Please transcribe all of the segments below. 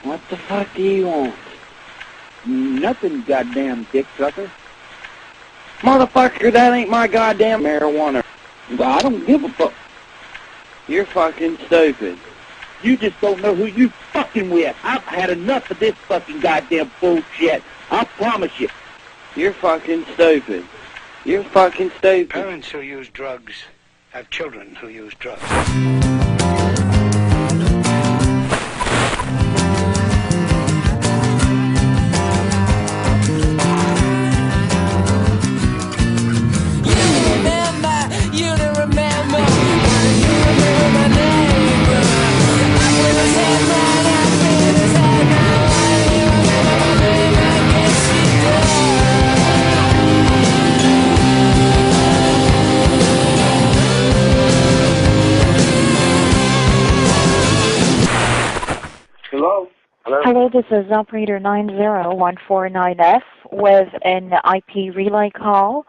What the fuck do you want? Nothing, goddamn dick sucker. Motherfucker, that ain't my goddamn marijuana. Well, I don't give a fuck. You're fucking stupid. You just don't know who you fucking with. I've had enough of this fucking goddamn bullshit. I promise you. You're fucking stupid. You're fucking stupid. Parents who use drugs have children who use drugs. Hello, this is operator 90149F with an IP relay call.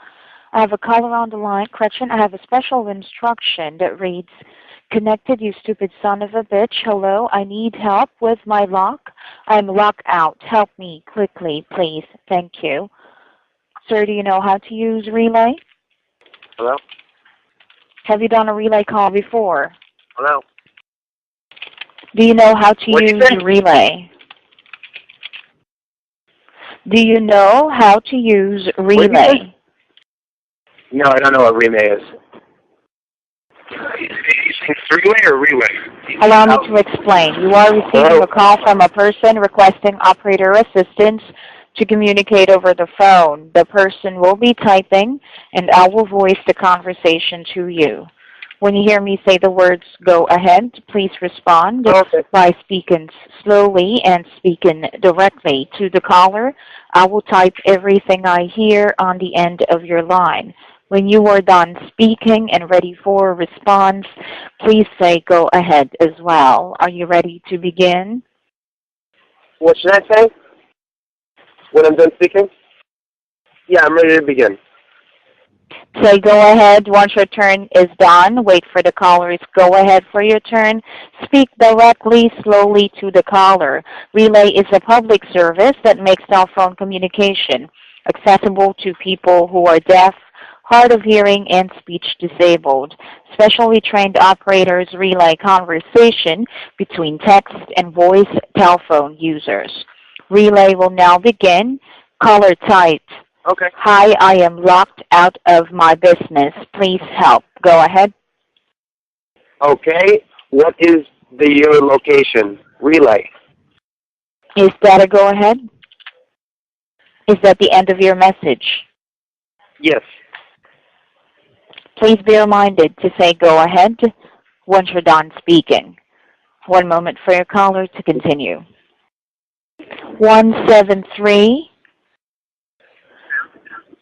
I have a caller on the line. Gretchen, I have a special instruction that reads, "Connected, you stupid son of a bitch. Hello, I need help with my lock. I'm locked out. Help me quickly, please. Thank you." Sir, do you know how to use relay? Hello? Have you done a relay call before? Hello? Do you know how to What'd you use say? relay? Do you know how to use relay? No, I don't know what relay is. Relay or relay? Allow me to explain. You are receiving a call from a person requesting operator assistance to communicate over the phone. The person will be typing, and I will voice the conversation to you. When you hear me say the words, "Go ahead," please respond by speaking slowly and speaking directly to the caller. I will type everything I hear on the end of your line. When you are done speaking and ready for a response, please say "Go ahead" as well. Are you ready to begin? What should I say when I'm done speaking? Yeah, I'm ready to begin. Say "Go ahead" once your turn is done. Wait for the caller's "Go ahead" for your turn. Speak directly, slowly to the caller. Relay is a public service that makes cell phone communication accessible to people who are deaf, hard of hearing, and speech disabled. Specially trained operators relay conversation between text and voice telephone users. Relay will now begin. Caller type. Okay. "Hi, I am locked out of my business. Please help." Go ahead. Okay. What is your location? Relay. Is that a go ahead? Is that the end of your message? Yes. Please be reminded to say "Go ahead" once you're done speaking. One moment for your caller to continue. 173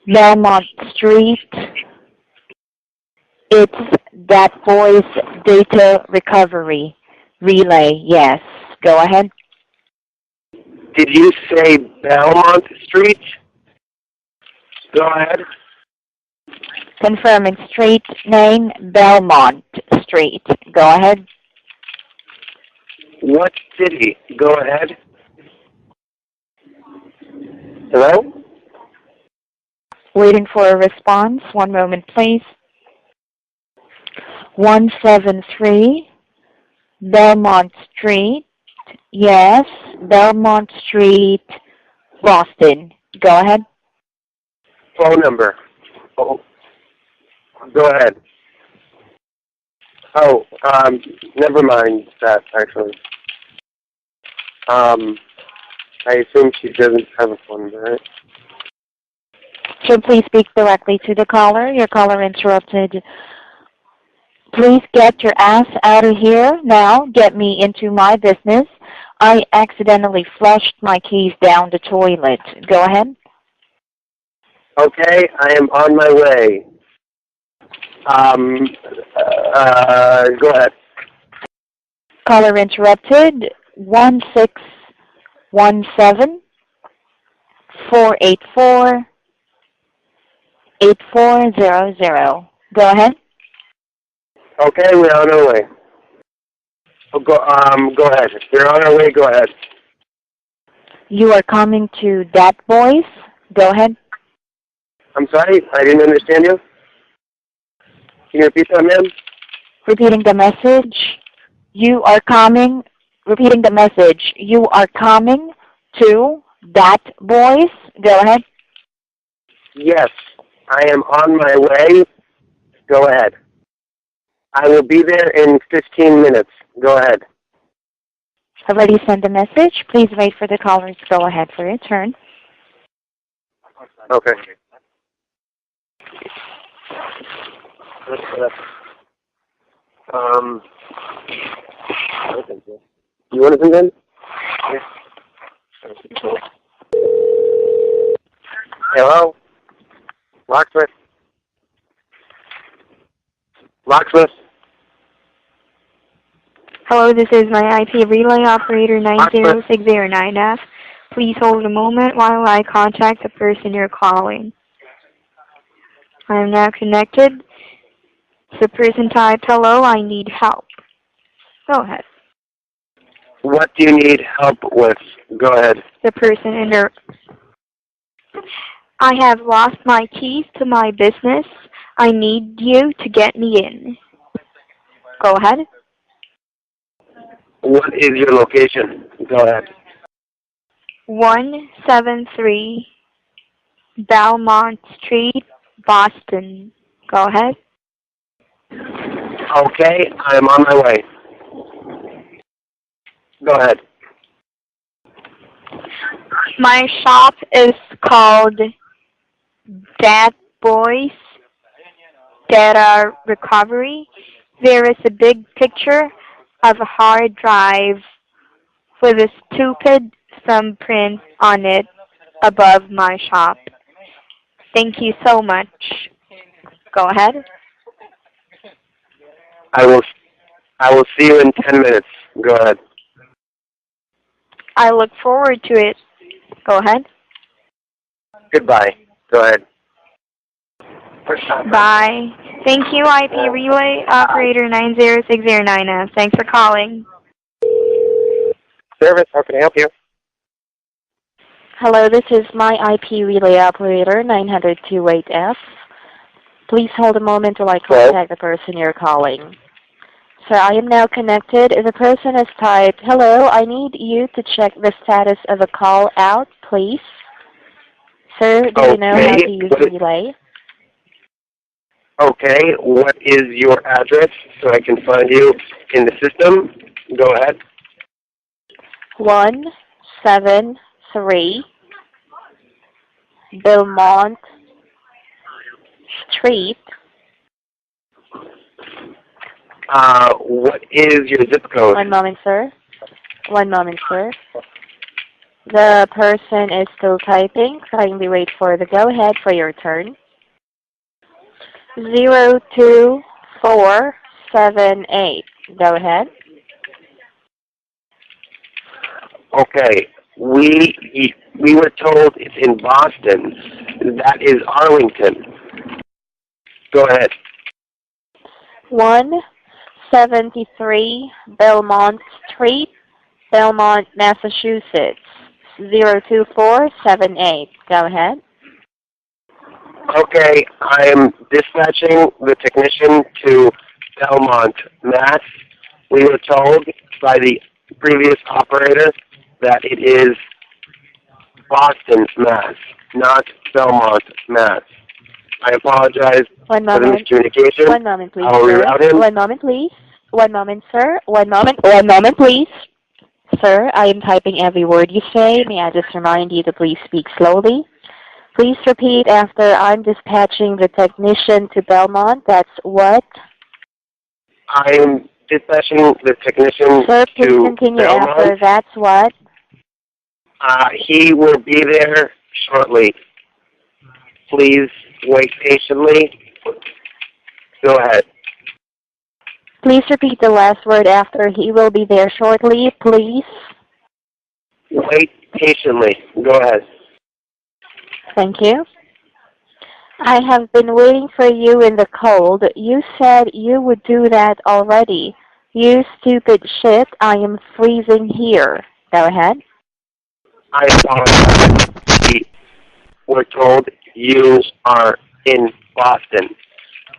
Belmont Street. It's DatBoys Data Recovery Relay. Yes. Go ahead. Did you say Belmont Street? Go ahead. Confirming street name, Belmont Street. Go ahead. What city? Go ahead. Hello? Waiting for a response. One moment, please. 173 Belmont Street. Yes, Belmont Street, Boston. Go ahead. Phone number. Oh. Go ahead. Oh, never mind that, actually. I assume she doesn't have a phone number, right? So please speak directly to the caller. Your caller interrupted. Please get your ass out of here now. Get me into my business. I accidentally flushed my keys down the toilet. Go ahead. Okay, I am on my way. Go ahead. Caller interrupted. 1617 484 8400. Go ahead. Okay, we're on our way. Oh, go ahead. If you're on our way, go ahead. You are coming to DatBoys. Go ahead. I'm sorry, I didn't understand you. Can you repeat that, ma'am? Repeating the message. You are coming. Repeating the message. You are coming to DatBoys. Go ahead. Yes, I am on my way. Go ahead. I will be there in 15 minutes. Go ahead. Already sent the message. Please wait for the caller to go ahead for your turn. Okay. You want anything then? Yeah. Hello? Locksmith? Locksmith? Hello, this is my IP relay operator 90609F. Please hold a moment while I contact the person you're calling. I am now connected. The person typed, "Hello, I need help." Go ahead. What do you need help with? Go ahead. The person in there. I have lost my keys to my business. I need you to get me in. Go ahead. What is your location? Go ahead. 173 Belmont Street, Boston. Go ahead. Okay, I am on my way. Go ahead. My shop is called DatBoys Data Recovery. There is a big picture of a hard drive with a stupid thumbprint on it above my shop. Thank you so much. Go ahead. I will see you in 10 minutes. Go ahead. I look forward to it. Go ahead. Goodbye. Go ahead. Bye. Thank you, IP Relay Operator 90609F. Thanks for calling. Service, how can I help you? Hello, this is my IP relay operator 90028F. Please hold a moment while I contact the person you're calling. Sir, I am now connected. The person has typed, "Hello, I need you to check the status of a call out, please." Sir, do you know how to use relay? Okay, what is your address so I can find you in the system? Go ahead. 173 Belmont Street. What is your zip code? One moment, sir. One moment, sir. The person is still typing. Kindly wait for the go-ahead for your turn. 02478. Go ahead. Okay, we were told it's in Boston. That is Arlington. Go ahead. 173 Belmont Street, Belmont, Massachusetts. 02478. Go ahead. Okay, I am dispatching the technician to Belmont, Mass. We were told by the previous operator that it is Boston, Mass., not Belmont, Mass. I apologize for the miscommunication. One moment, please. I will reroute him. One moment, please. One moment, sir. One moment, please. Sir, I am typing every word you say. May I just remind you to please speak slowly? Please repeat after I'm dispatching the technician to Belmont. That's what? I am dispatching the technician Sir, please to continue Belmont. after. That's what? He will be there shortly. Please wait patiently. Go ahead. Please repeat the last word after "he will be there shortly," please. Wait patiently. Go ahead. Thank you. I have been waiting for you in the cold. You said you would do that already. You stupid shit, I am freezing here. Go ahead. I apologize. We were told you are in Boston.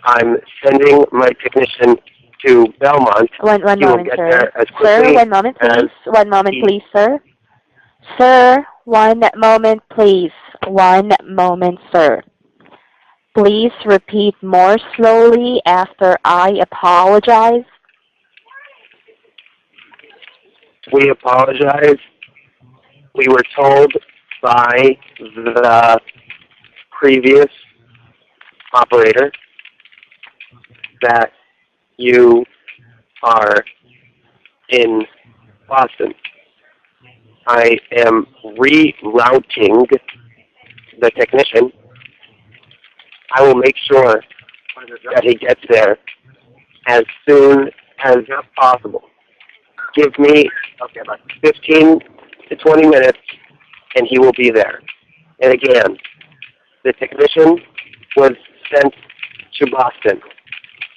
I'm sending my technician to Belmont. One He will moment, get sir. there as quickly Sir, one moment, as please. One moment, he- please, sir. Sir, one moment, please. One moment, sir. Please repeat more slowly after I apologize. We apologize. We were told by the previous operator that you are in Boston. I am rerouting the technician. I will make sure that he gets there as soon as possible. Give me 15 to 20 minutes, and he will be there. And again, the technician was sent to Boston,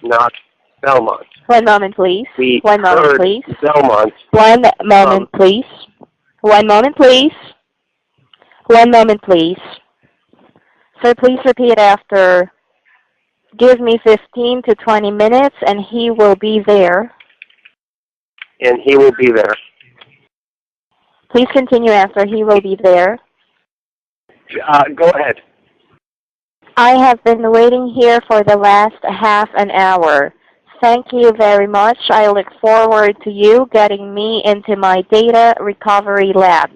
not Belmont. One moment, please. We One moment, heard please. Belmont. One moment, please. One moment, please. One moment, please. Sir, please repeat after. Give me 15 to 20 minutes, and he will be there. And he will be there. Please continue after he will be there. Go ahead. I have been waiting here for the last half an hour. Thank you very much. I look forward to you getting me into my data recovery lab.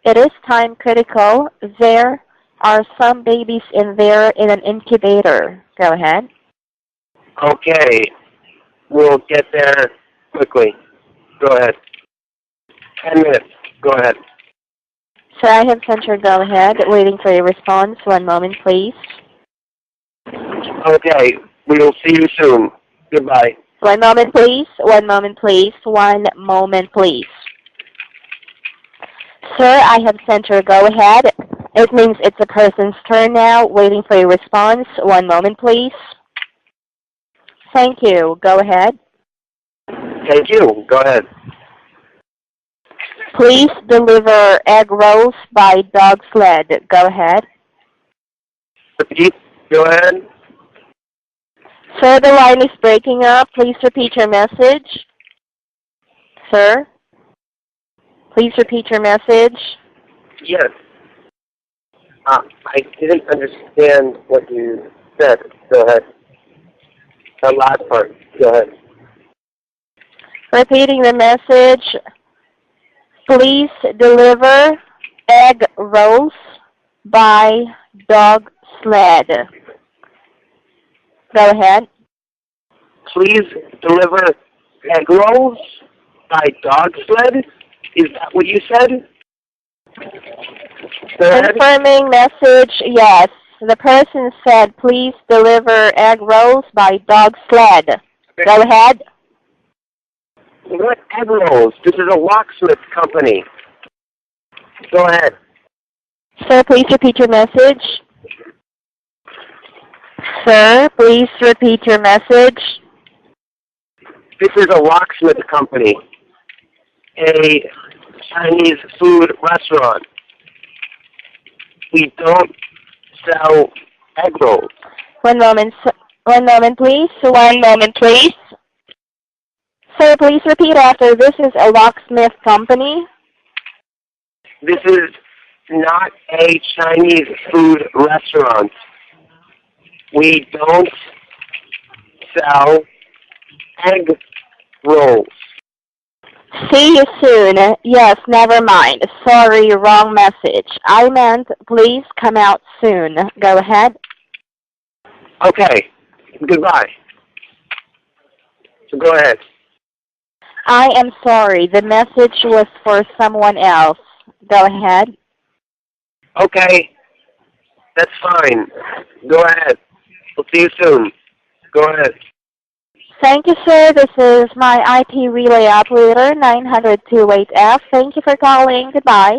It is time critical. There are some babies in there in an incubator. Go ahead. Okay. We'll get there quickly. Go ahead. 10 minutes. Go ahead. Sir, I have sent your go ahead. Waiting for your response. One moment, please. Okay. We will see you soon. Goodbye. One moment, please. One moment, please. One moment, please. Sir, I have sent your go ahead. It means it's a person's turn now. Waiting for your response. One moment, please. Thank you. Go ahead. Thank you. Go ahead. Please deliver egg rolls by dog sled. Go ahead. Repeat. Go ahead. Sir, the line is breaking up. Please repeat your message. Sir? Please repeat your message. Yes. I didn't understand what you said. Go ahead. The last part. Go ahead. Repeating the message. Please deliver egg rolls by dog sled. Go ahead. Please deliver egg rolls by dog sled? Is that what you said? Go ahead. Confirming message, yes. The person said, please deliver egg rolls by dog sled. Go ahead. What egg rolls? This is a locksmith company. Go ahead. Sir, please repeat your message. Sir, please repeat your message. This is a locksmith company. A Chinese food restaurant. We don't sell egg rolls. One moment, please. One moment, please. Sir, please repeat after. This is a locksmith company. This is not a Chinese food restaurant. We don't sell egg rolls. See you soon. Yes, never mind. Sorry, wrong message. I meant please come out soon. Go ahead. Okay. Goodbye. So go ahead. I am sorry. The message was for someone else. Go ahead. Okay. That's fine. Go ahead. We'll see you soon. Go ahead. Thank you, sir. This is my IP relay operator, 90028F. Thank you for calling. Goodbye.